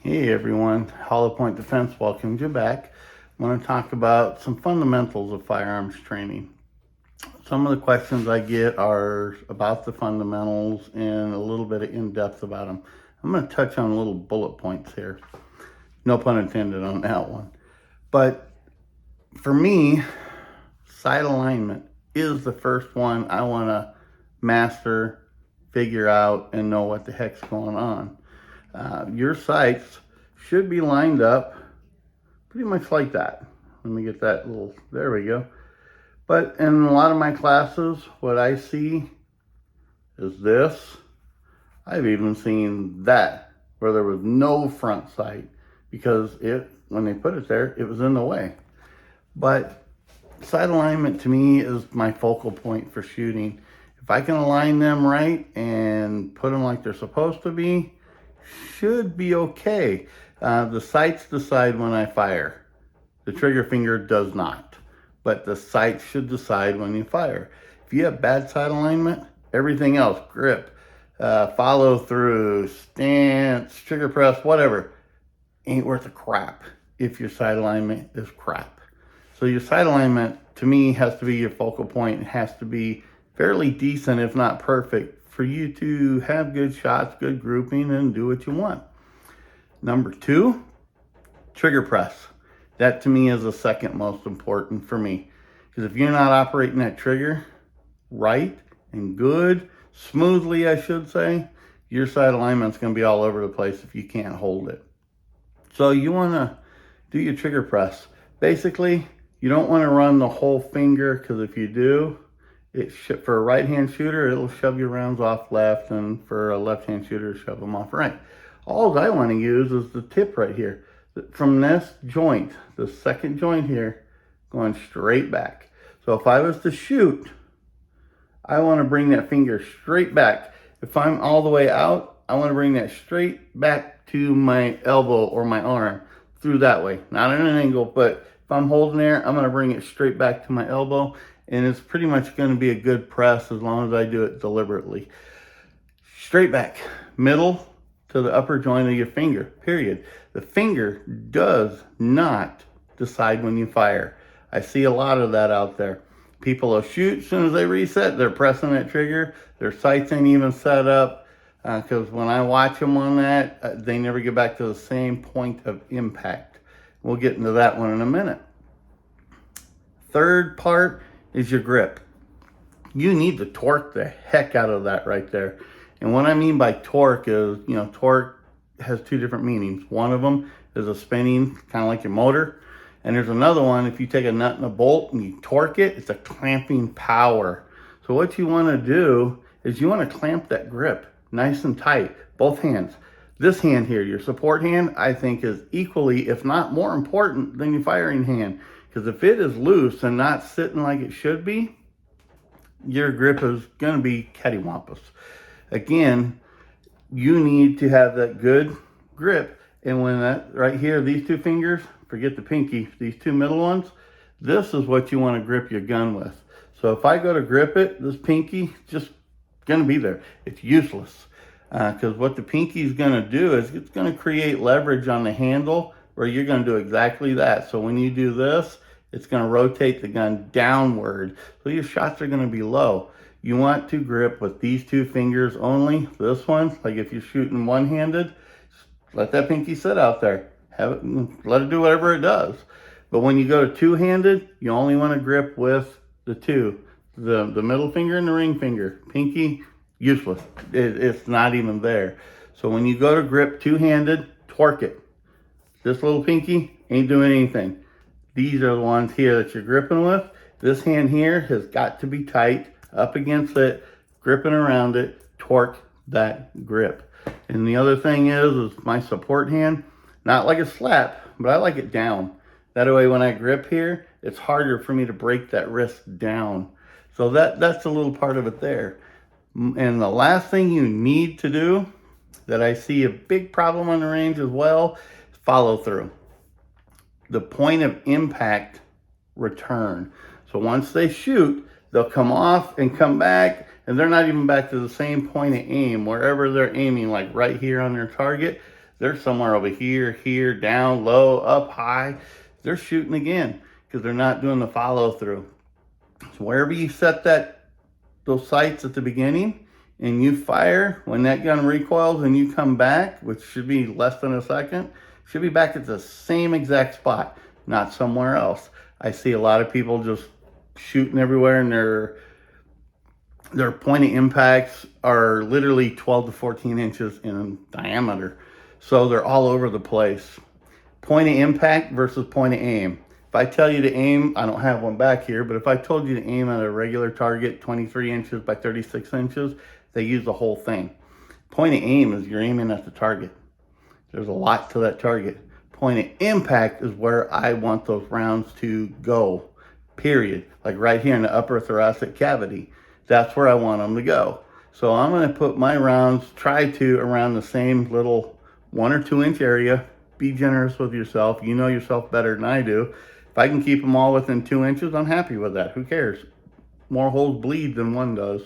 Hey everyone, Hollow Point Defense welcomes you back. I want to talk about some fundamentals of firearms training. Some of the questions I get are about the fundamentals and a little bit of in-depth about them. I'm going to touch on little bullet points here. No pun intended on that one. But for me, sight alignment is the first one I want to master, figure out, and know what the heck's going on. Your sights should be lined up pretty much like that. Let me get that little, there we go. But in a lot of my classes, what I see is this. I've even seen that, where there was no front sight because when they put it there, it was in the way. But sight alignment to me is my focal point for shooting. If I can align them right and put them like they're supposed to be, should be okay. The sights decide when I fire. The trigger finger does not, but the sights should decide when you fire. If you have bad sight alignment, everything else, grip, follow through, stance, trigger press, whatever, ain't worth a crap if your sight alignment is crap. So your sight alignment, to me, has to be your focal point. It has to be fairly decent, if not perfect, for you to have good shots, good grouping, and do what you want. Number 2, trigger press. That to me is the second most important for me. Because if you're not operating that trigger right and good, smoothly I should say, your sight alignment's going to be all over the place if you can't hold it. So you want to do your trigger press. Basically, you don't want to run the whole finger, because if you do, for a right-hand shooter, it'll shove your rounds off left, and for a left-hand shooter, shove them off right. All I want to use is the tip right here. From this joint, the second joint here, going straight back. So if I was to shoot, I want to bring that finger straight back. If I'm all the way out, I want to bring that straight back to my elbow or my arm, through that way. Not at an angle, but if I'm holding there, I'm going to bring it straight back to my elbow, and it's pretty much going to be a good press as long as I do it deliberately. Straight back, middle to the upper joint of your finger, period. The finger does not decide when you fire. I see a lot of that out there. People will shoot, as soon as they reset, they're pressing that trigger. Their sights ain't even set up, because when I watch them on that, they never get back to the same point of impact. We'll get into that one in a minute. Third part is your grip. You need to torque the heck out of that right there. And what I mean by torque is, torque has 2 different meanings. One of them is a spinning, kind of like your motor. And there's another one, if you take a nut and a bolt and you torque it, it's a clamping power. So what you want to do is you want to clamp that grip nice and tight, both hands. This hand here, your support hand, I think is equally, if not more important than your firing hand. Because if it is loose and not sitting like it should be, your grip is going to be cattywampus. Again, you need to have that good grip. And when that right here, these 2 fingers, forget the pinky, these 2 middle ones, this is what you want to grip your gun with. So if I go to grip it, this pinky just going to be there. It's useless. Because what the pinky is going to do is it's going to create leverage on the handle, where you're going to do exactly that. So when you do this, it's going to rotate the gun downward. So your shots are going to be low. You want to grip with these 2 fingers only. This one, like if you're shooting one-handed, let that pinky sit out there. Let it do whatever it does. But when you go to two-handed, you only want to grip with the 2. The middle finger and the ring finger. Pinky, useless. It's not even there. So when you go to grip two-handed, torque it. This little pinky ain't doing anything. These are the ones here that you're gripping with. This hand here has got to be tight, up against it, gripping around it, torque that grip. And the other thing is my support hand, not like a slap, but I like it down. That way when I grip here, it's harder for me to break that wrist down. So that's a little part of it there. And the last thing you need to do, that I see a big problem on the range as well, is follow through. The point of impact return. So once they shoot, they'll come off and come back, and they're not even back to the same point of aim. Wherever they're aiming, like right here on their target, They're somewhere over here, here, down, low, up, high. They're shooting again because they're not doing the follow through. So wherever you set those sights at the beginning and you fire, when that gun recoils and you come back, which should be less than a second, should be back at the same exact spot, not somewhere else. I see a lot of people just shooting everywhere, and their point of impacts are literally 12 to 14 inches in diameter. So they're all over the place. Point of impact versus point of aim. If I tell you to aim, I don't have one back here, but if I told you to aim at a regular target, 23 inches by 36 inches, they use the whole thing. Point of aim is you're aiming at the target. There's a lot to that target. Point of impact is where I want those rounds to go, period. Like right here in the upper thoracic cavity. That's where I want them to go. So I'm going to put my rounds, try to around the same little 1 or 2 inch area. Be generous with yourself. You know yourself better than I do. If I can keep them all within 2 inches, I'm happy with that. Who cares? More holes bleed than one does.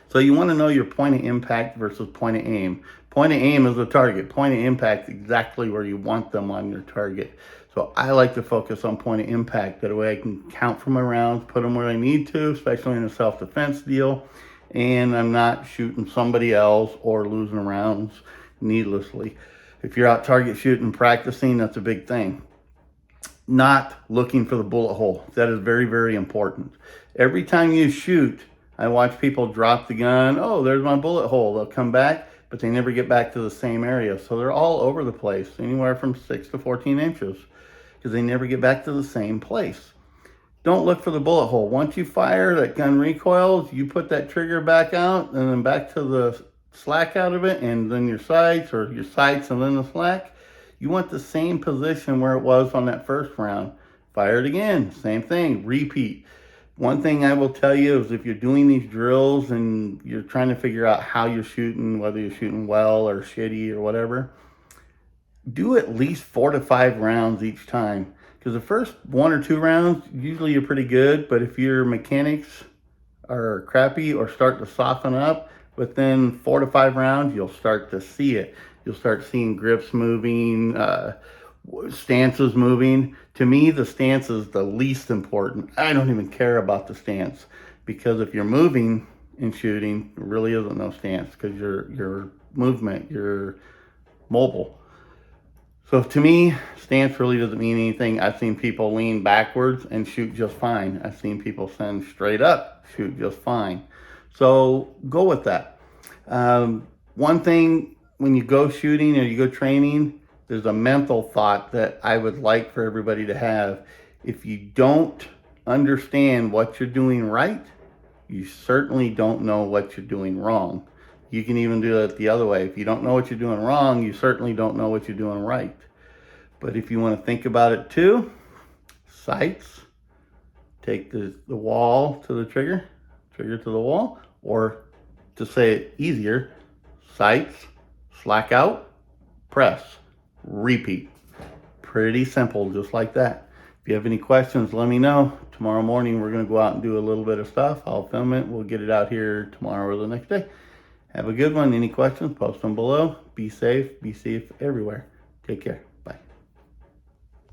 So you want to know your point of impact versus point of aim. Point of aim is the target. Point of impact is exactly where you want them on your target. So I like to focus on point of impact. That way I can count for my rounds, put them where I need to, especially in a self-defense deal. And I'm not shooting somebody else or losing rounds needlessly. If you're out target shooting, practicing, that's a big thing. Not looking for the bullet hole. That is very, very important. Every time you shoot, I watch people drop the gun. Oh, there's my bullet hole. They'll come back, but they never get back to the same area. So they're all over the place, anywhere from 6 to 14 inches, because they never get back to the same place. Don't look for the bullet hole. Once you fire, that gun recoils, you put that trigger back out and then back to the slack out of it, and then your sights, or your sights and then the slack. You want the same position where it was on that first round. Fire it again, same thing, repeat. One thing I will tell you is if you're doing these drills and you're trying to figure out how you're shooting, whether you're shooting well or shitty or whatever, do at least 4 to 5 rounds each time. Because the first 1 or 2 rounds, usually you're pretty good, but if your mechanics are crappy or start to soften up, within 4 to 5 rounds, you'll start to see it. You'll start seeing grips moving, stances moving. To me, the stance is the least important. I don't even care about the stance, because if you're moving and shooting, there really isn't no stance, because your movement, you're mobile. So to me, stance really doesn't mean anything. I've seen people lean backwards and shoot just fine. I've seen people send straight up, shoot just fine. So go with that. One thing, when you go shooting or you go training, there's a mental thought that I would like for everybody to have. If you don't understand what you're doing right, you certainly don't know what you're doing wrong. You can even do it the other way. If you don't know what you're doing wrong, you certainly don't know what you're doing right. But if you want to think about it too, sights, take the wall to the trigger to the wall, or to say it easier, sights, slack out, press, repeat. Pretty simple, just like that. If you have any questions, let me know. Tomorrow morning, we're going to go out and do a little bit of stuff. I'll film it. We'll get it out here tomorrow or the next day. Have a good one. Any questions, post them below. Be safe everywhere. Take care.